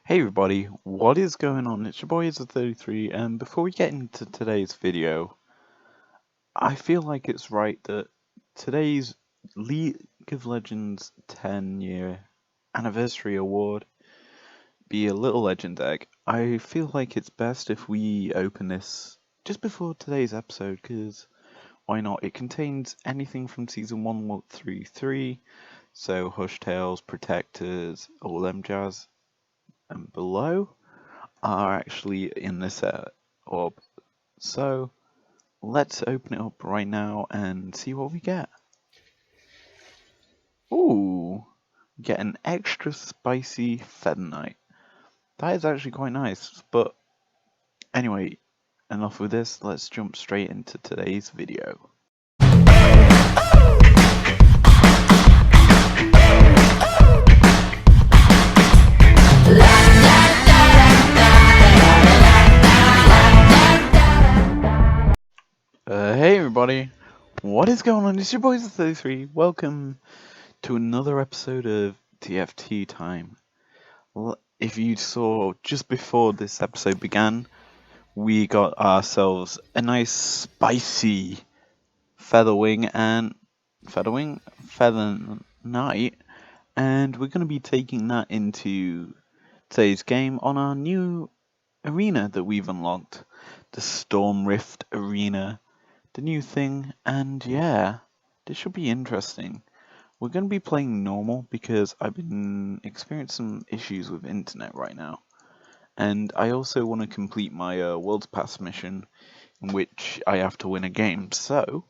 Hey everybody, what is going on? It's your boy Izlo33, and before we get into today's video, I feel like it's right that today's League of Legends 10-year anniversary award be a little legend egg. I feel like it's best if we open this just before today's episode, because why not? It contains anything from Season 1 through 3, so Hush Tales, Protectors, all them jazz, and below are actually in this orb. So let's open it up right now and see what we get. Ooh, get an extra spicy Feather Knight. That is actually quite nice, but anyway, enough with this, let's jump straight into today's video. Hey everybody, what is going on? It's your boys izlogic.business. Welcome to another episode of TFT Time. If you saw just before this episode began, we got ourselves a nice spicy Feather Knight, and we're going to be taking that into today's game on our new arena that we've unlocked, the Storm Rift Arena, the new thing, and yeah, this should be interesting. We're going to be playing normal because I've been experiencing some issues with internet right now. And I also want to complete my World's Pass mission, in which I have to win a game. So,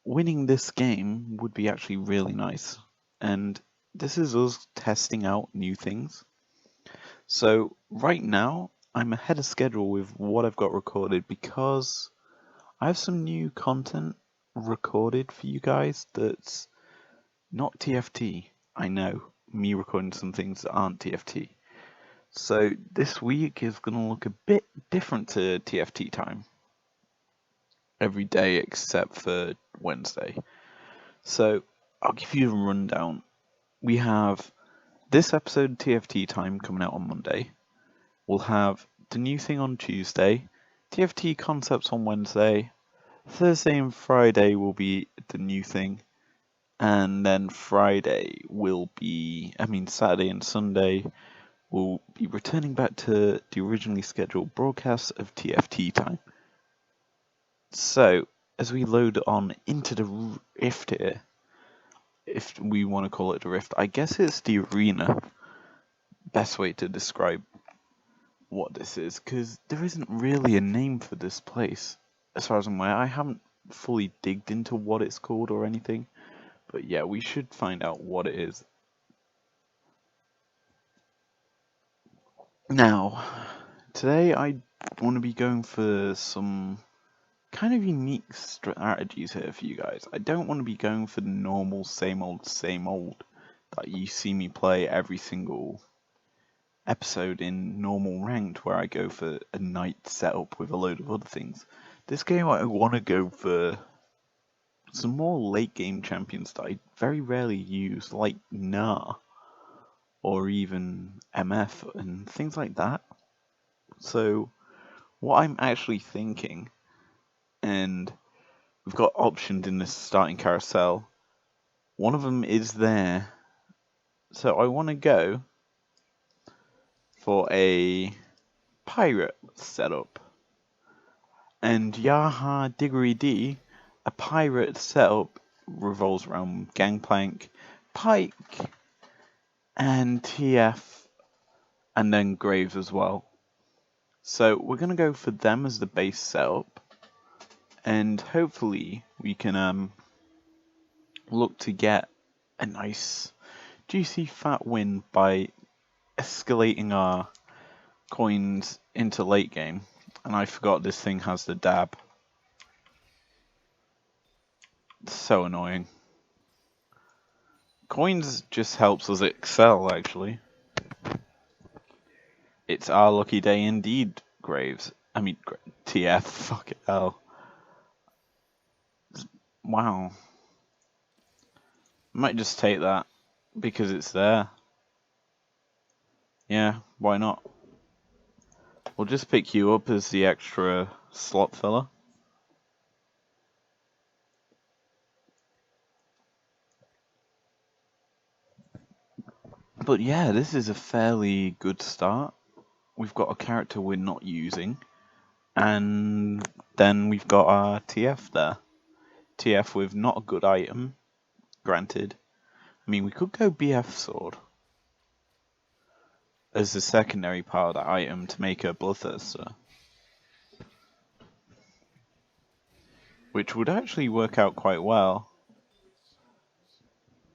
winning this game would be actually really nice. And this is us testing out new things. So, right now, I'm ahead of schedule with what I've got recorded because I have some new content recorded for you guys that's not TFT. I know, me recording some things that aren't TFT. So this week is going to look a bit different to TFT time. Every day except for Wednesday. So I'll give you a rundown. We have this episode of TFT time coming out on Monday. We'll have the new thing on Tuesday. TFT concepts on Wednesday. Thursday and Friday will be the new thing. And then Saturday and Sunday will be returning back to the originally scheduled broadcast of TFT time. So, as we load on into the Rift here, if we want to call it the Rift, I guess it's the arena. Best way to describe what this is, because there isn't really a name for this place. As far as I'm aware, I haven't fully digged into what it's called or anything. But yeah, we should find out what it is. Now, today I want to be going for some kind of unique strategies here for you guys. I don't want to be going for the normal same old that you see me play every single episode in normal ranked where I go for a night setup with a load of other things. This game I want to go for some more late game champions that I very rarely use, like Nah or even MF and things like that. So what I'm actually thinking, and we've got options in this starting carousel, one of them is there. So I want to go for a pirate setup. And Yaha Diggory D, a pirate setup revolves around Gangplank, Pike, and TF, and then Graves as well. So we're going to go for them as the base setup, and hopefully we can look to get a nice juicy fat win by escalating our coins into late game. And I forgot this thing has the dab. It's so annoying. Coins just helps us excel, actually. It's our lucky day indeed, Graves. TF, fuck it, hell. Wow. Might just take that, because it's there. Yeah, Why not? We'll just pick you up as the extra slot filler. But yeah, this is a fairly good start. We've got a character we're not using, and then we've got our TF there. TF with not a good item, granted. I mean, we could go BF Sword as the secondary part of that item to make a Bloodthirster, which would actually work out quite well.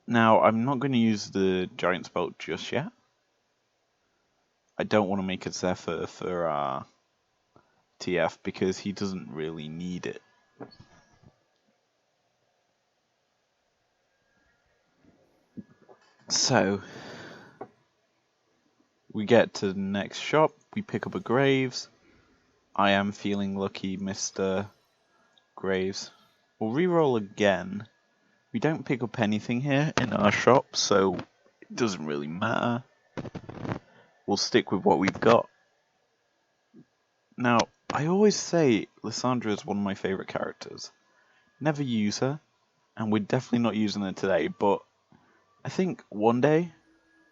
Now, I'm not going to use the Giant's Bolt just yet. I don't want to make a Zephyr for TF because he doesn't really need it. So, we get to the next shop, we pick up a Graves. I am feeling lucky, Mr. Graves. We'll reroll again. We don't pick up anything here in our shop, so it doesn't really matter. We'll stick with what we've got. Now, I always say Lysandra is one of my favourite characters. Never use her, and we're definitely not using her today, but I think one day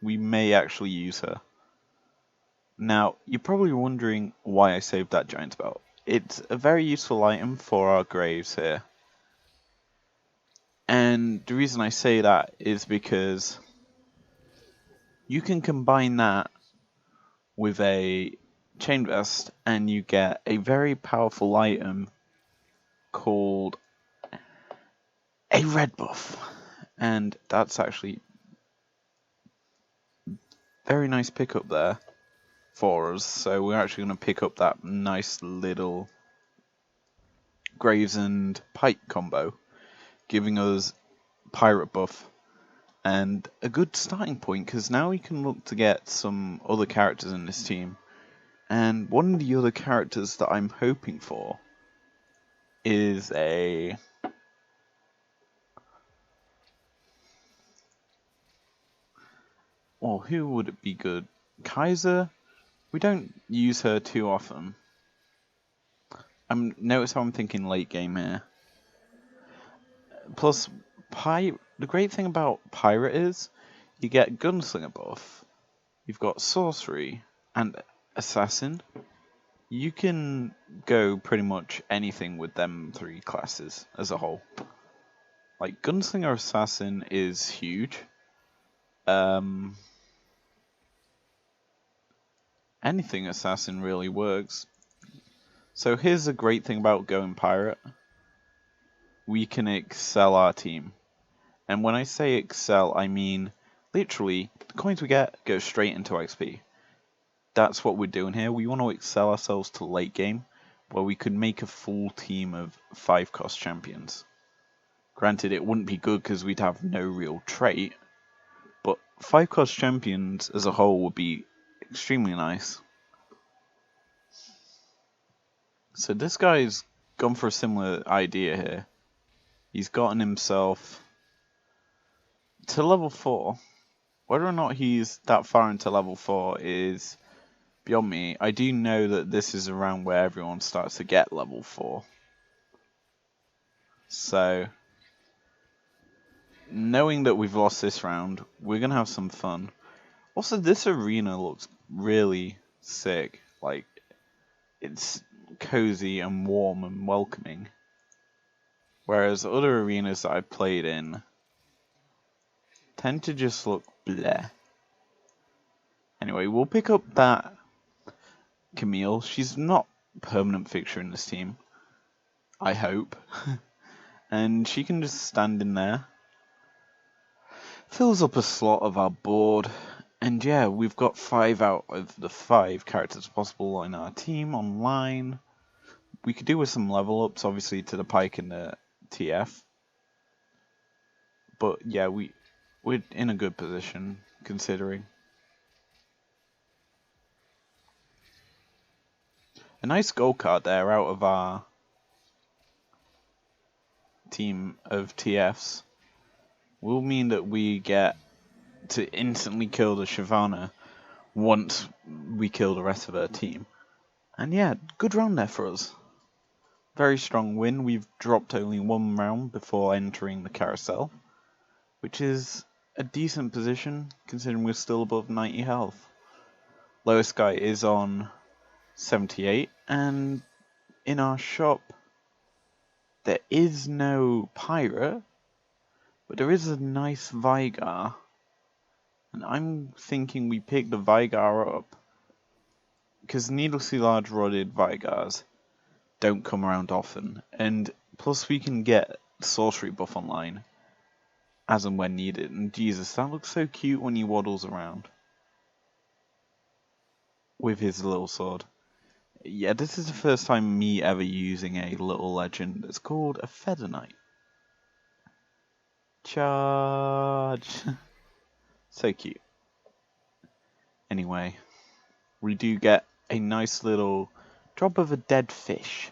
we may actually use her. Now, you're probably wondering why I saved that Giant's Belt. It's a very useful item for our Graves here. And the reason I say that is because you can combine that with a Chain Vest and you get a very powerful item called a red buff. And that's actually very nice pickup there for us. So we're actually going to pick up that nice little Graves and Pike combo, giving us pirate buff and a good starting point, because now we can look to get some other characters in this team. And one of the other characters that I'm hoping for is a well, who would it be good? Kaiser? We don't use her too often. Notice how I'm thinking late game here. Plus, the great thing about Pirate is you get Gunslinger buff, you've got Sorcery, and Assassin. You can go pretty much anything with them three classes as a whole. Like, Gunslinger Assassin is huge. Anything Assassin really works. So here's a great thing about going Pirate. We can excel our team. And when I say excel, I mean literally the coins we get go straight into XP. That's what we're doing here. We want to excel ourselves to late game, where we could make a full team of 5-cost champions. Granted, it wouldn't be good because we'd have no real trait, but 5-cost champions as a whole would be extremely nice. So this guy's gone for a similar idea here. He's gotten himself to level 4. Whether or not he's that far into level 4 is beyond me. I do know that this is around where everyone starts to get level 4. So, knowing that we've lost this round, we're going to have some fun. Also, this arena looks really sick. Like, it's cozy and warm and welcoming. Whereas other arenas that I've played in tend to just look bleh. Anyway, we'll pick up that Camille. She's not a permanent fixture in this team, I hope. And she can just stand in there. Fills up a slot of our board. And yeah, we've got 5 out of the 5 characters possible in our team online. We could do with some level ups, obviously, to the Pike and the TF. But yeah, we're in a good position, considering. A nice gold card there out of our team of TFs will mean that we get to instantly kill the Shyvana once we kill the rest of her team. And yeah, good round there for us. Very strong win. We've dropped only one round before entering the carousel, which is a decent position considering we're still above 90 health. Lowest guy is on 78, and in our shop there is no pirate, but there is a nice Vigar, and I'm thinking we pick the Vigar up because needlessly large rodded Vigars don't come around often, and plus we can get sorcery buff online as and when needed. And Jesus, that looks so cute when he waddles around with his little sword. Yeah, this is the first time me ever using a little legend. It's called a Feather Knight. Charge! So cute. Anyway, we do get a nice little drop of a dead fish.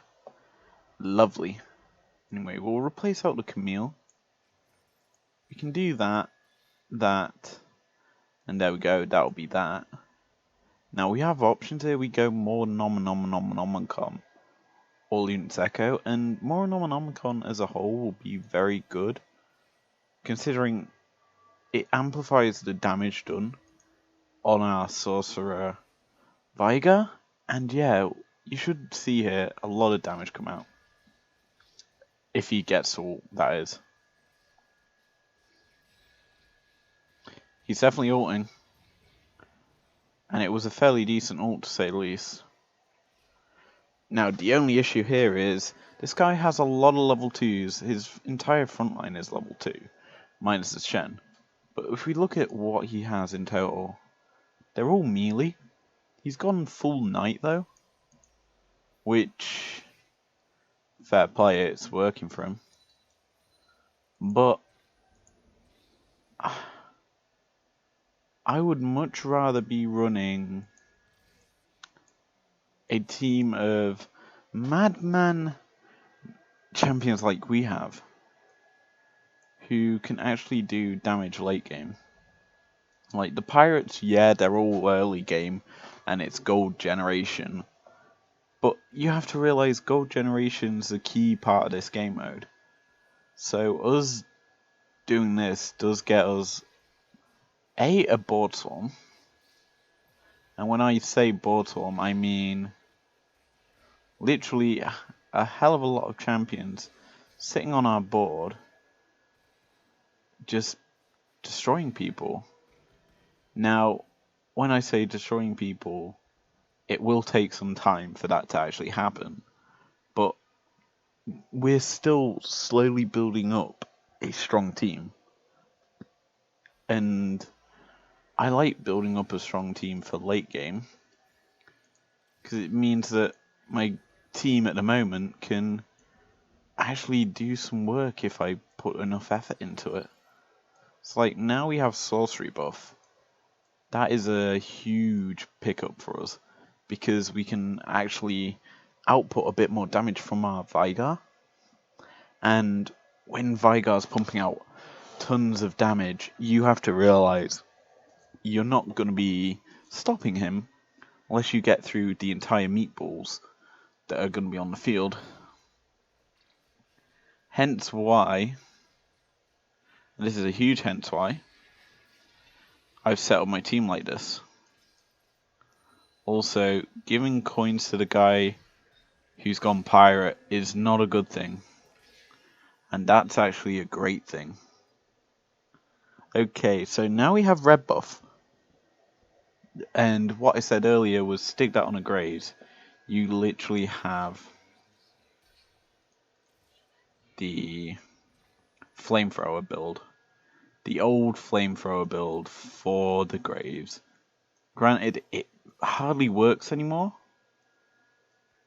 Lovely. Anyway, we'll replace out the Camille. We can do that, and there we go, that'll be that. Now we have options here. We go more Nomonomicon or Luna's Echo, and more Nomonomicon as a whole will be very good, considering it amplifies the damage done on our Sorcerer Vigar, and yeah, you should see here a lot of damage come out. If he gets all, that is. He's definitely ulting, and it was a fairly decent ult to say the least. Now, the only issue here is, this guy has a lot of level 2s, his entire front line is level 2, minus his Shen. But if we look at what he has in total, they're all melee. He's gone full knight though, which, fair play, it's working for him. But, I would much rather be running a team of madman champions like we have, who can actually do damage late game. Like the pirates, yeah, they're all early game, and it's gold generation. But you have to realize gold generation's a key part of this game mode. So us doing this does get us a board swarm. And when I say board swarm, I mean literally a hell of a lot of champions sitting on our board just destroying people. Now, when I say destroying people, it will take some time for that to actually happen, but we're still slowly building up a strong team. And I like building up a strong team for late game, because it means that my team at the moment can actually do some work if I put enough effort into it. It's like, now we have sorcery buff. That is a huge pickup for us, because we can actually output a bit more damage from our Vigar. And when Vigar's pumping out tons of damage, you have to realize you're not going to be stopping him unless you get through the entire meatballs that are going to be on the field. Hence why, this is a huge hence why, I've set up my team like this. Also, giving coins to the guy who's gone pirate is not a good thing. And that's actually a great thing. Okay, so now we have red buff. And what I said earlier was stick that on a grave. You literally have the flamethrower build. The old flamethrower build for the graves. Granted, it hardly works anymore,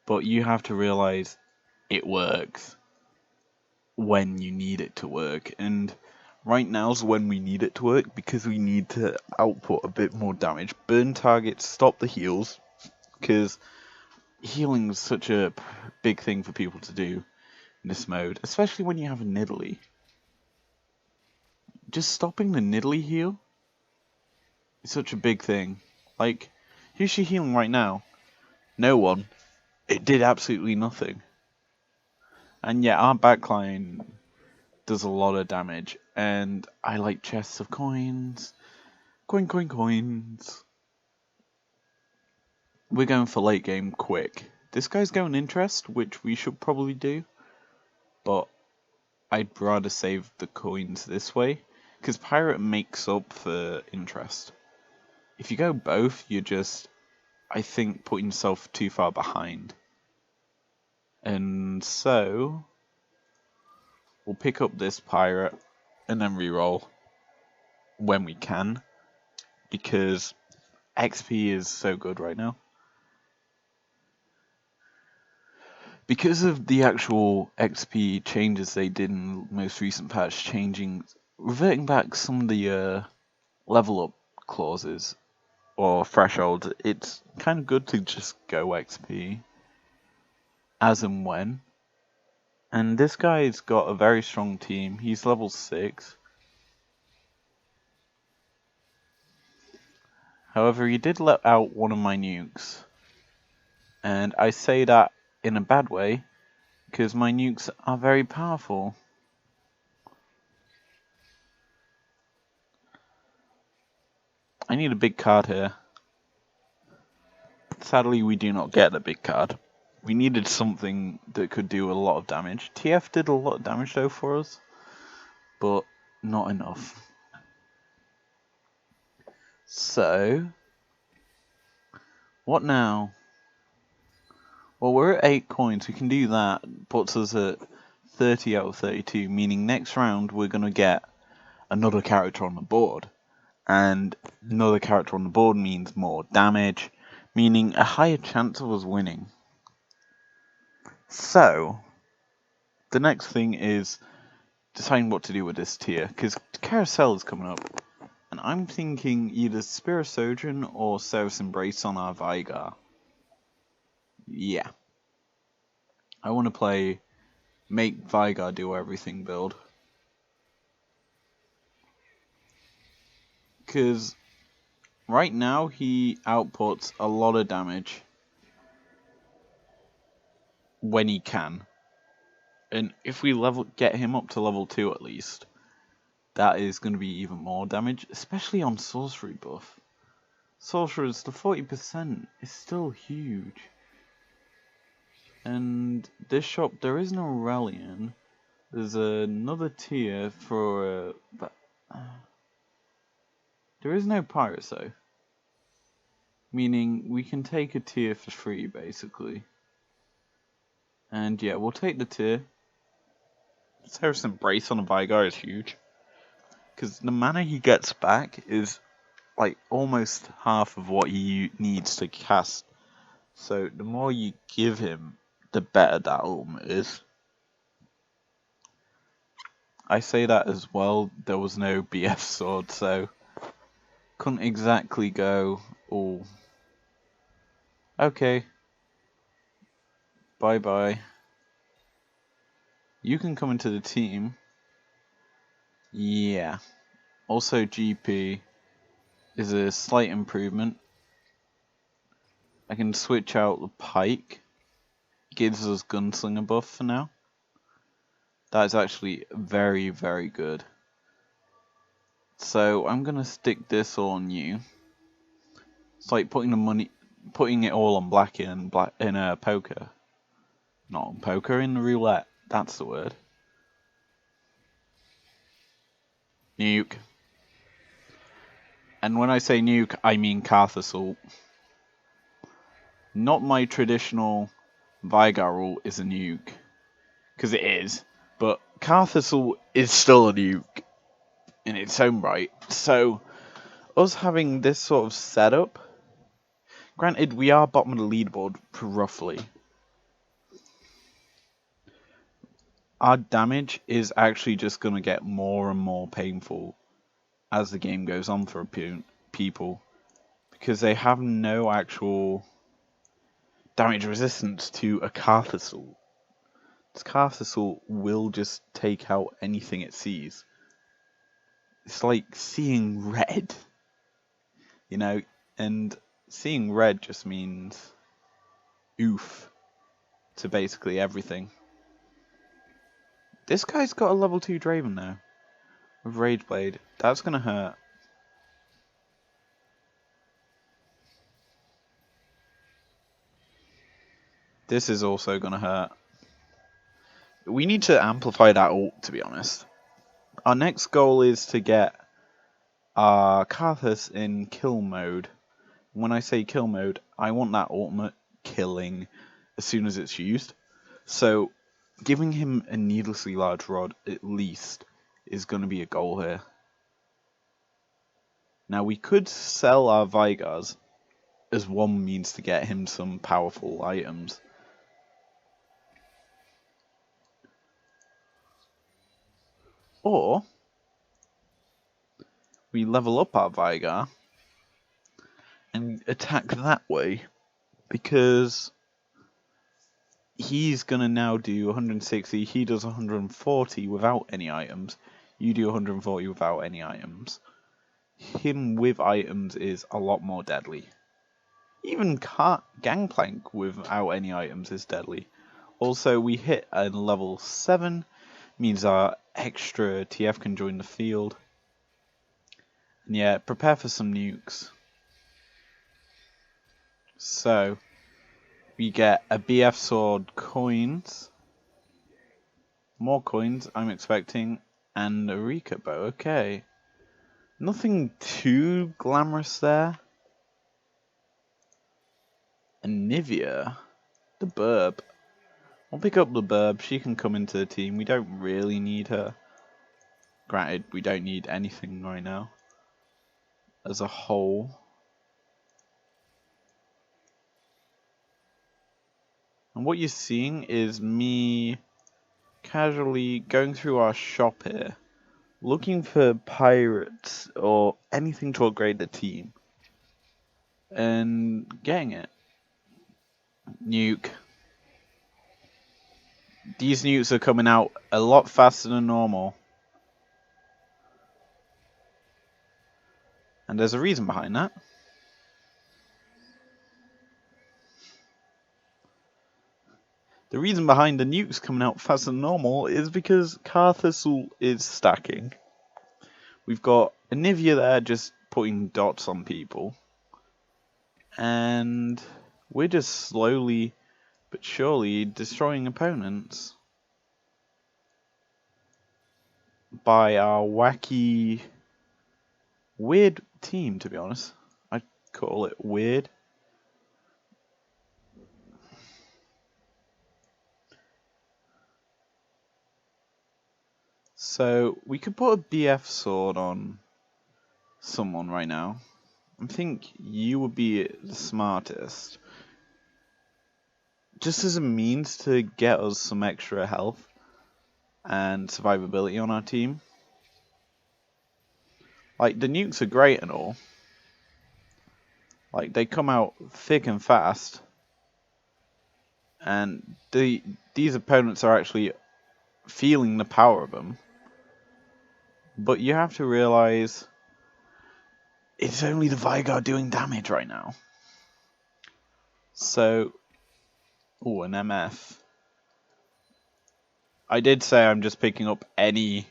but you have to realize it works when you need it to work, and right now's when we need it to work, because we need to output a bit more damage, burn targets, stop the heals, because healing is such a big thing for people to do in this mode, especially when you have a Nidalee. Just stopping the Nidalee heal is such a big thing. Like, Who's she healing right now? No one. It did absolutely nothing. And yet our backline does a lot of damage. And I like chests of coins. Coins. We're going for late game quick. This guy's going interest, which we should probably do. But I'd rather save the coins this way. Because pirate makes up for interest. If you go both, you're just, I think, putting yourself too far behind. And so we'll pick up this pirate and then reroll when we can, because XP is so good right now. Because of the actual XP changes they did in the most recent patch, reverting back some of the level up clauses or thresholds, it's kind of good to just go XP as and when. And this guy's got a very strong team. He's level 6. However, he did let out one of my nukes. And I say that in a bad way, because my nukes are very powerful. I need a big card here. Sadly, we do not get a big card. We needed something that could do a lot of damage. TF did a lot of damage though for us, but not enough. So, what now? Well, we're at 8 coins. We can do that. Puts us at 30 out of 32, meaning next round we're going to get another character on the board. And another character on the board means more damage, meaning a higher chance of us winning. So, the next thing is deciding what to do with this tier, because Carousel is coming up. And I'm thinking either Spirit Sojourn or Serap's Embrace on our Vigar. Yeah. I want to play make Vigar do everything build. Because right now he outputs a lot of damage when he can. And if we get him up to level 2 at least, that is going to be even more damage, especially on sorcery buff. Sorcerers, the 40% is still huge. And this shop, there is no Aurelian. There's another tier for but there is no pirates though. Meaning we can take a tier for free basically. And yeah, we'll take the tier. Serap's Embrace on a Vigar is huge. Because the mana he gets back is like almost half of what he needs to cast. So the more you give him, the better that ultimate is. I say that as well, there was no BF sword, so couldn't exactly go, oh, okay, bye bye. You can come into the team. Yeah. Also GP is a slight improvement. I can switch out the pike. Gives us gunslinger buff for now. That is actually very, very good. So I'm gonna stick this all on you. It's like putting it all on black in poker. Not on poker, in roulette. That's the word. Nuke. And when I say nuke, I mean Karth Assault. Not my traditional Vigar rule is a nuke. Because it is. But Karth Assault is still a nuke in its own right. So, us having this sort of setup, granted we are bottom of the leaderboard roughly. Our damage is actually just going to get more and more painful as the game goes on for people. Because they have no actual damage resistance to a Karth Assault. This Karth Assault will just take out anything it sees. It's like seeing red, you know, and seeing red just means oof to basically everything. This guy's got a level 2 Draven now with Rage Blade. That's gonna hurt. This is also gonna hurt. We need to amplify that ult, to be honest. Our next goal is to get our Karthus in kill mode. When I say kill mode, I want that ultimate killing as soon as it's used. So, giving him a needlessly large rod, at least, is going to be a goal here. Now, we could sell our Vigars as one means to get him some powerful items. Or, we level up our Vigar and attack that way, because he's going to now do 160, he does 140 without any items, you do 140 without any items. Him with items is a lot more deadly. Even Gangplank without any items is deadly. Also, we hit a level 7, means our extra TF can join the field. And yeah, prepare for some nukes. So, we get a BF sword, coins, more coins I'm expecting, and a Rika bow. Okay. Nothing too glamorous there. And Nivea, the burb. I'll pick up the burb, she can come into the team, we don't really need her. Granted, we don't need anything right now. As a whole. And what you're seeing is me casually going through our shop here, looking for pirates or anything to upgrade the team. And getting it. Nuke. These nukes are coming out a lot faster than normal. And there's a reason behind that. The reason behind the nukes coming out faster than normal is because Karthus is stacking. We've got Anivia there just putting dots on people. And we're just slowly but surely destroying opponents by our wacky, weird team, to be honest. I'd call it weird. So, we could put a BF sword on someone right now. I think you would be the smartest. Just as a means to get us some extra health and survivability on our team. Like, the nukes are great and all. Like, they come out thick and fast. And these opponents are actually feeling the power of them. But you have to realize it's only the Vigar doing damage right now. So, ooh, an MF. I did say I'm just picking up any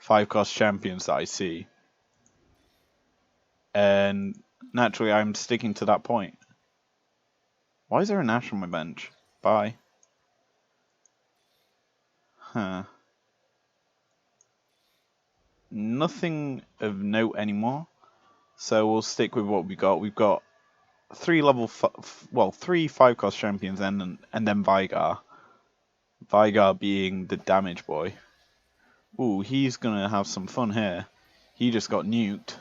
5-cost champions that I see. And naturally I'm sticking to that point. Why is there an Ash on my bench? Bye. Huh. Nothing of note anymore. So we'll stick with what we got. We've got 3 5-cost champions and then Vigar. Vigar being the damage boy. Ooh, he's gonna have some fun here. He just got nuked.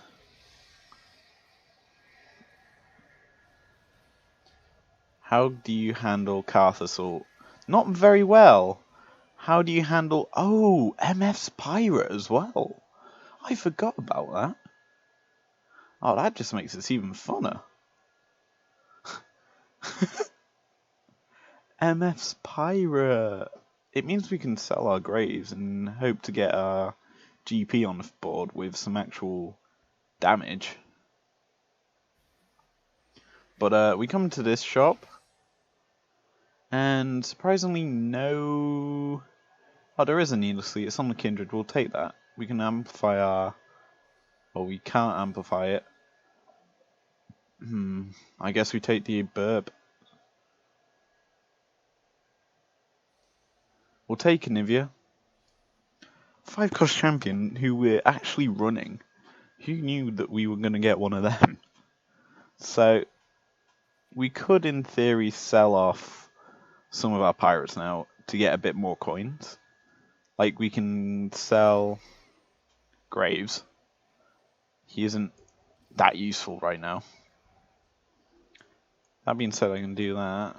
How do you handle Karthus? Not very well. How do you handle... Oh, MF's Pirate as well. I forgot about that. Oh, that just makes this even funner. MF's Pirate. It means we can sell our Graves and hope to get our GP on the board with some actual damage. But we come to this shop, and surprisingly no... Oh, there is a needlessly. It's on the Kindred. We'll take that. We can amplify our... Well, we can't amplify it. I guess we take the burp. We'll take Anivia. 5-cost champion who we're actually running. Who knew that we were going to get one of them? So, we could in theory sell off some of our pirates now to get a bit more coins. Like, we can sell Graves. He isn't that useful right now. That being said, I can do that.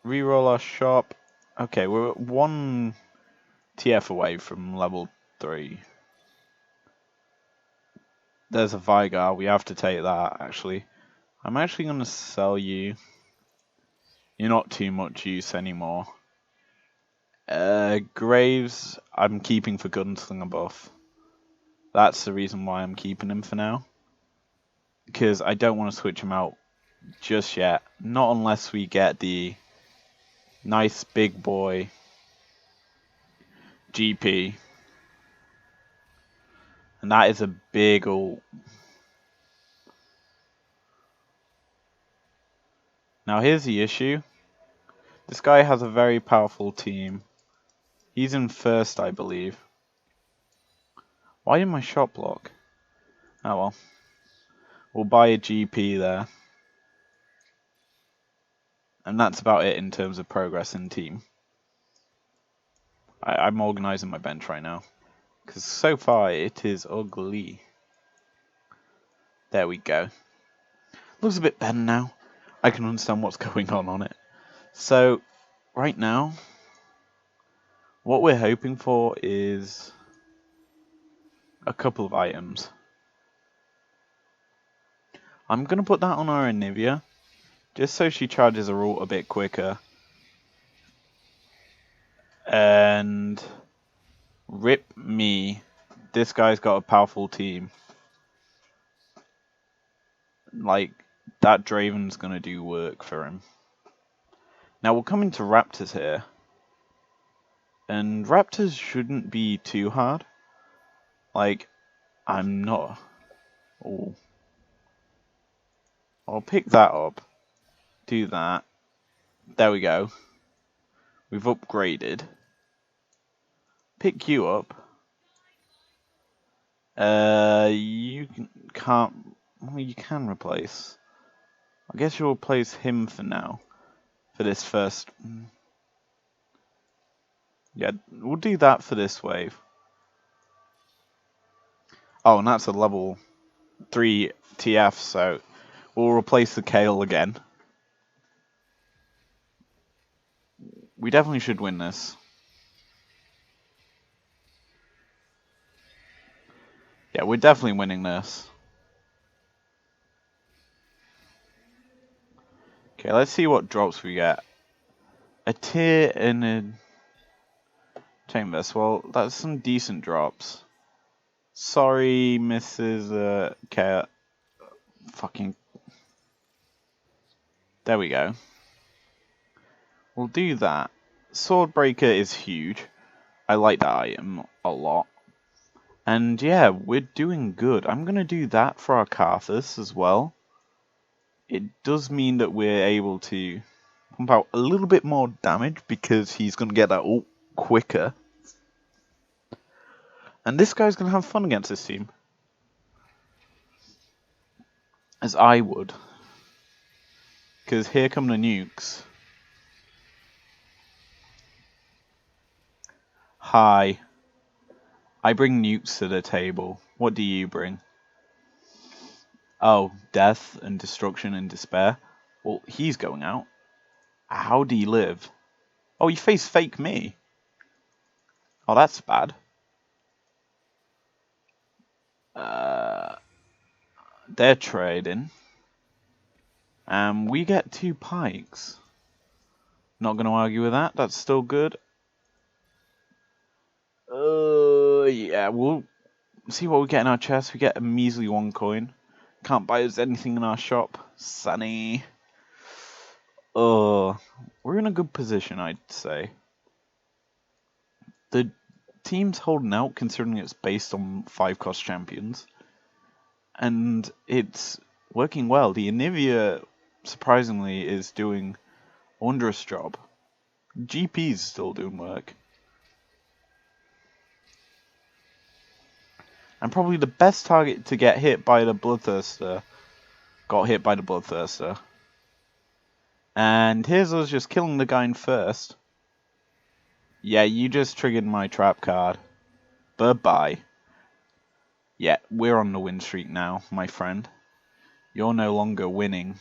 Reroll our shop. Okay, we're 1 TF away from level 3. There's a Vigar. We have to take that, actually. I'm actually going to sell you. You're not too much use anymore. Graves, I'm keeping for Gunslinger buff. That's the reason why I'm keeping him for now. Because I don't want to switch him out just yet. Not unless we get the nice big boy GP. And that is a big ult. Now here's the issue. This guy has a very powerful team. He's in first, I believe. Why did my shop block? Oh well. We'll buy a GP there. And that's about it in terms of progress in team. I'm organising my bench right now. Because so far it is ugly. There we go. Looks a bit better now. I can understand what's going on it. So, right now, what we're hoping for is a couple of items. I'm going to put that on our Anivia, just so she charges her ult a bit quicker. And rip me, this guy's got a powerful team. Like, that Draven's going to do work for him. Now we're coming to Raptors here. And Raptors shouldn't be too hard. Like, I'm not... Oh. I'll pick that up. Do that. There we go. We've upgraded. Pick you up. You can't... Well, you can replace. I guess you'll replace him for now. For this first... Yeah, we'll do that for this wave. Oh, and that's a level 3 TF, so we'll replace the Kale again. We definitely should win this. Yeah, we're definitely winning this. Okay, let's see what drops we get. A tier and a Chambers. Well, that's some decent drops. Sorry, Mrs. Cat. Fucking. There we go. We'll do that. Swordbreaker is huge. I like that item a lot. And yeah, we're doing good. I'm going to do that for our Karthus as well. It does mean that we're able to pump out a little bit more damage because he's going to get that ult quicker. And this guy's going to have fun against this team. As I would. Because here come the nukes. Hi. I bring nukes to the table. What do you bring? Oh, death and destruction and despair. Well, he's going out. How do you live? Oh, you face fake me. Oh, that's bad. They're trading. We get 2 pikes. Not going to argue with that. That's still good. Yeah, we'll see what we get in our chest. We get a measly 1 coin. Can't buy us anything in our shop. Sunny. We're in a good position, I'd say. The team's holding out considering it's based on 5-cost champions. And it's working well. The Anivia, surprisingly, is doing a wondrous job. GP's still doing work. And probably the best target to get hit by the Bloodthirster got hit by the Bloodthirster. And here's us just killing the guy in first. Yeah, you just triggered my trap card. Bye-bye. Yeah, we're on the win streak now, my friend. You're no longer winning.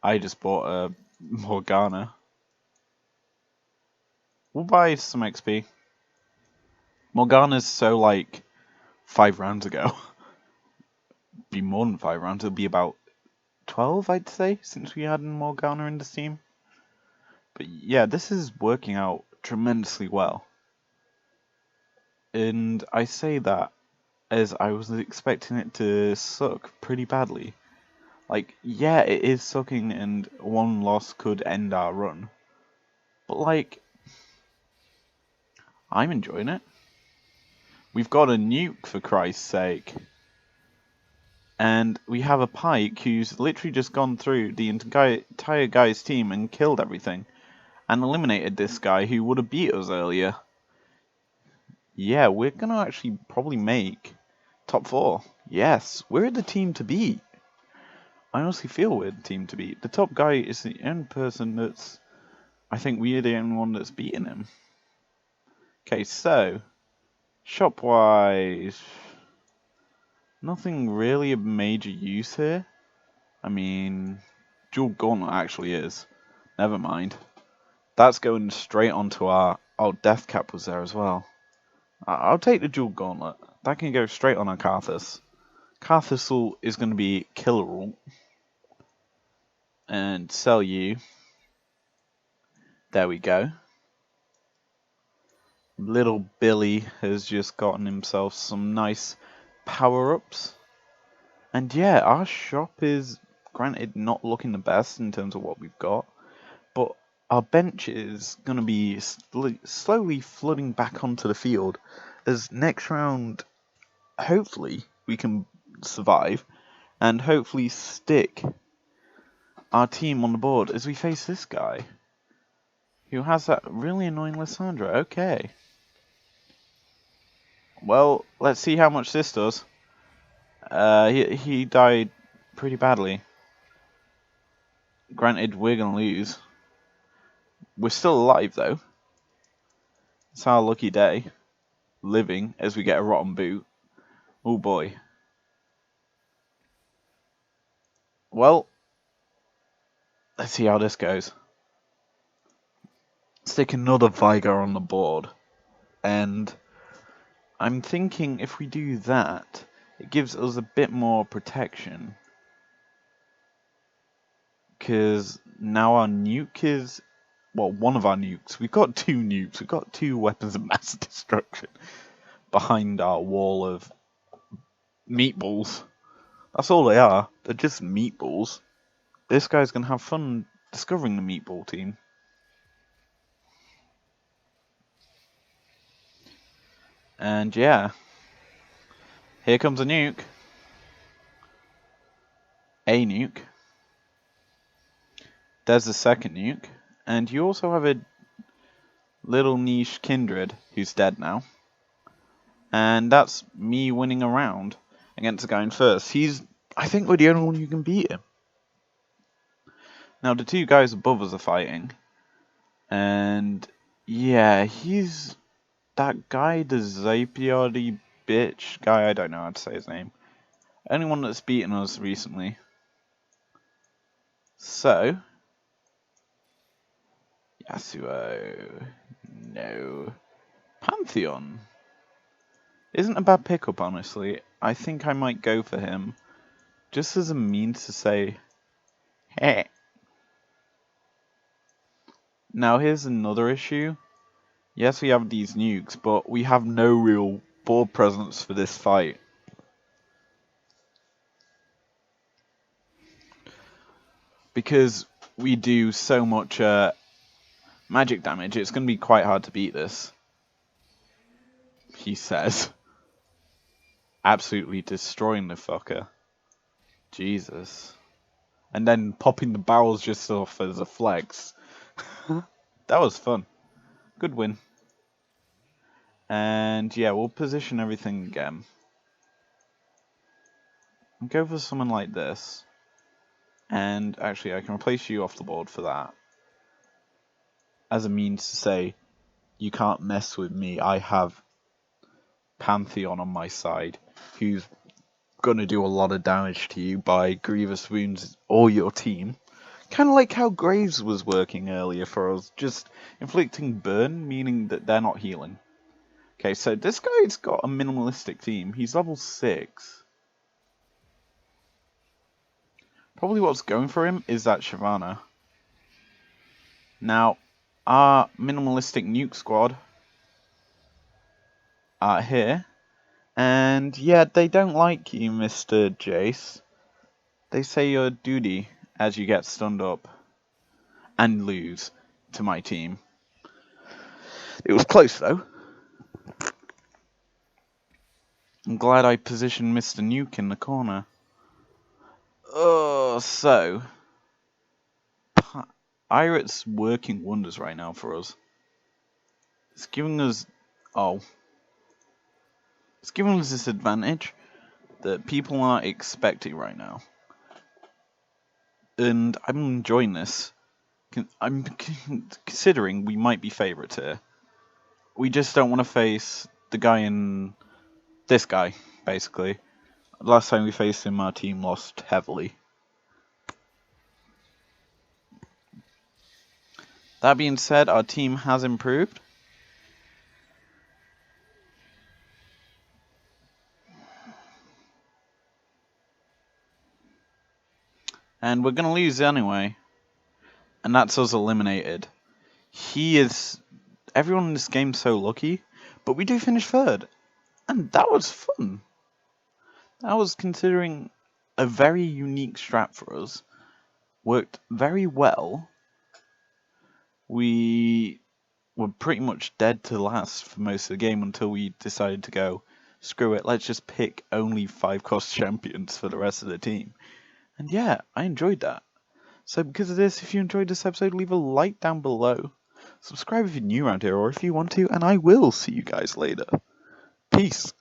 I just bought a Morgana. We'll buy some XP. Morgana's so, like, 5 rounds ago. Be more than 5 rounds. It'll be about 12, I'd say, since we had Morgana in the team. But yeah, this is working out tremendously well. And I say that as I was expecting it to suck pretty badly. Like, yeah, it is sucking and one loss could end our run. But like, I'm enjoying it. We've got a nuke, for Christ's sake. And we have a Pike who's literally just gone through the entire guy's team and killed everything. And eliminated this guy who would have beat us earlier. Yeah, we're going to actually probably make top 4. Yes, we're the team to beat. I honestly feel we're the team to beat. The top guy is the only person that's... I think we're the only one that's beaten him. Okay, so... shop-wise... nothing really of major use here. I mean... Dual Gauntlet actually is. Never mind. That's going straight onto our... oh, Death Cap was there as well. I'll take the Dual Gauntlet. That can go straight on our Karthus. Karthus is going to be killer ult. And sell you. There we go. Little Billy has just gotten himself some nice power-ups. And yeah, our shop is, granted, not looking the best in terms of what we've got. But our bench is going to be slowly flooding back onto the field. As next round, hopefully, we can survive. And hopefully stick our team on the board as we face this guy. Who has that really annoying Lissandra. Okay. Well, let's see how much this does. He died pretty badly. Granted, we're going to lose. We're still alive, though. It's our lucky day. Living as we get a rotten boot. Oh, boy. Well, let's see how this goes. Stick another Vigar on the board. And I'm thinking if we do that, it gives us a bit more protection. Because now our nuke is... well, one of our nukes. We've got 2 nukes. We've got 2 weapons of mass destruction behind our wall of meatballs. That's all they are. They're just meatballs. This guy's going to have fun discovering the meatball team. And yeah. Here comes a nuke. A nuke. There's the second nuke. And you also have a little niche Kindred who's dead now. And that's me winning a round against the guy in first. I think we're the only one who can beat him. Now the 2 guys above us are fighting. And yeah, he's that guy, the Zapiardi bitch guy, I don't know how to say his name. Anyone that's beaten us recently. So, Yasuo, no. Pantheon isn't a bad pickup, honestly. I think I might go for him, just as a means to say, hey. Now here's another issue. Yes, we have these nukes, but we have no real board presence for this fight. because we do so much magic damage, it's going to be quite hard to beat this, he says. Absolutely destroying the fucker. Jesus. And then popping the barrels just off as a flex. That was fun. Good win. And yeah, we'll position everything again. And go for someone like this. And actually, I can replace you off the board for that. As a means to say, you can't mess with me. I have Pantheon on my side, who's gonna do a lot of damage to you by grievous wounds or your team. Kind of like how Graves was working earlier for us, just inflicting burn, meaning that they're not healing. Okay, so this guy's got a minimalistic team. He's level 6. Probably what's going for him is that Shyvana. Now, our minimalistic nuke squad are here. And yeah, they don't like you, Mr. Jace. They say you're duty as you get stunned up and lose to my team. It was close though. I'm glad I positioned Mr. Nuke in the corner. Oh, so Pirate's working wonders right now for us. It's giving us it's giving us this advantage that people aren't expecting right now. And I'm enjoying this. I'm considering we might be favourites here. We just don't want to face the guy in... this guy, basically. Last time we faced him, our team lost heavily. That being said, our team has improved. And we're going to lose anyway. And that's us eliminated. Everyone in this game's so lucky, but we do finish third. And that was fun. That was considering a very unique strat for us. Worked very well. We were pretty much dead to last for most of the game until we decided to go, screw it, let's just pick only 5-cost champions for the rest of the team. And yeah, I enjoyed that. So because of this, if you enjoyed this episode, leave a like down below. Subscribe if you're new around here or if you want to, and I will see you guys later. Peace.